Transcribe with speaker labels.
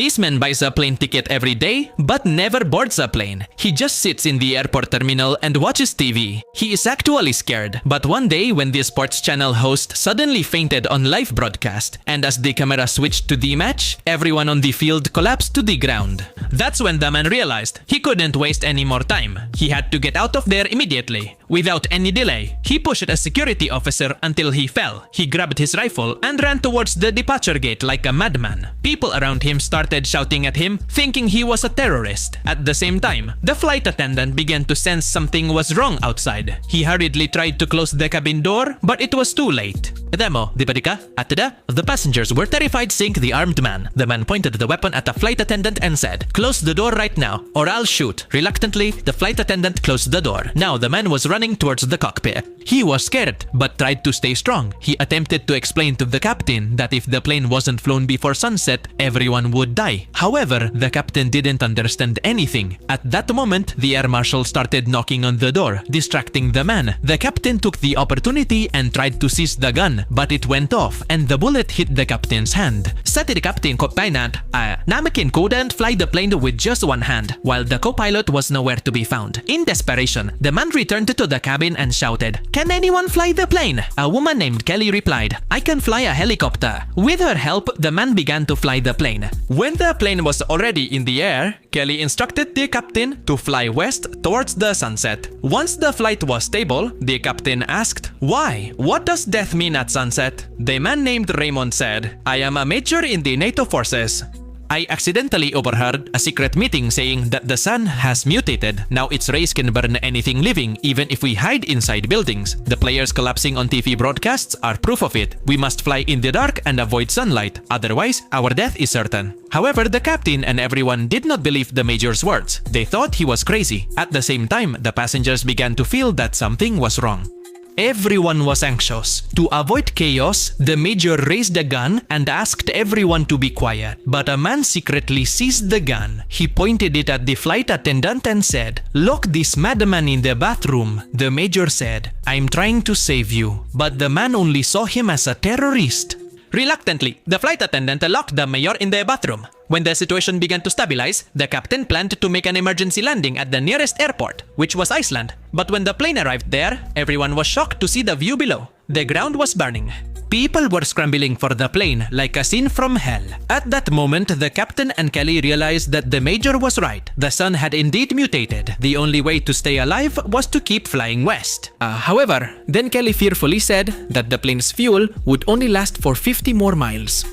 Speaker 1: This man buys a plane ticket every day, but never boards a plane. He just sits in the airport terminal and watches TV. He is actually scared, but one day when the sports channel host suddenly fainted on live broadcast, and as the camera switched to the match, everyone on the field collapsed to the ground. That's when the man realized he couldn't waste any more time. He had to get out of there immediately. Without any delay, he pushed a security officer until he fell. He grabbed his rifle and ran towards the departure gate like a madman. People around him started shouting at him, thinking he was a terrorist. At the same time, the flight attendant began to sense something was wrong outside. He hurriedly tried to close the cabin door, but it was too late. Demo, di ba di ka? At the passengers were terrified seeing the armed man. The man pointed the weapon at the flight attendant and said, "Close the door right now, or I'll shoot." Reluctantly, the flight attendant closed the door. Now the man was running towards the cockpit. He was scared, but tried to stay strong. He attempted to explain to the captain that if the plane wasn't flown before sunset, everyone would die. However, the captain didn't understand anything. At that moment, the air marshal started knocking on the door, distracting the man. The captain took the opportunity and tried to seize the gun, but it went off and the bullet hit the captain's hand. Said the captain co-pilot, Namakin couldn't fly the plane with just one hand, while the co-pilot was nowhere to be found. In desperation, the man returned to the cabin and shouted, "Can anyone fly the plane?" A woman named Kelly replied, "I can fly a helicopter." With her help, the man began to fly the plane. When the plane was already in the air, Kelly instructed the captain to fly west towards the sunset. Once the flight was stable, the captain asked, "Why? What does death mean at sunset?" The man named Raymond said, "I am a major in the NATO forces. I accidentally overheard a secret meeting saying that the sun has mutated. Now its rays can burn anything living, even if we hide inside buildings. The players collapsing on TV broadcasts are proof of it. We must fly in the dark and avoid sunlight. Otherwise, our death is certain." However, the captain and everyone did not believe the major's words. They thought he was crazy. At the same time, the passengers began to feel that something was wrong. Everyone was anxious. To avoid chaos, the major raised a gun and asked everyone to be quiet. But a man secretly seized the gun. He pointed it at the flight attendant and said, "Lock this madman in the bathroom." The major said, "I'm trying to save you." But the man only saw him as a terrorist. Reluctantly, the flight attendant locked the mayor in the bathroom. When the situation began to stabilize, the captain planned to make an emergency landing at the nearest airport, which was Iceland. But when the plane arrived there, everyone was shocked to see the view below. The ground was burning. People were scrambling for the plane like a scene from hell. At that moment, the captain and Kelly realized that the major was right. The sun had indeed mutated. The only way to stay alive was to keep flying west. However, then Kelly fearfully said that the plane's fuel would only last for 50 more miles.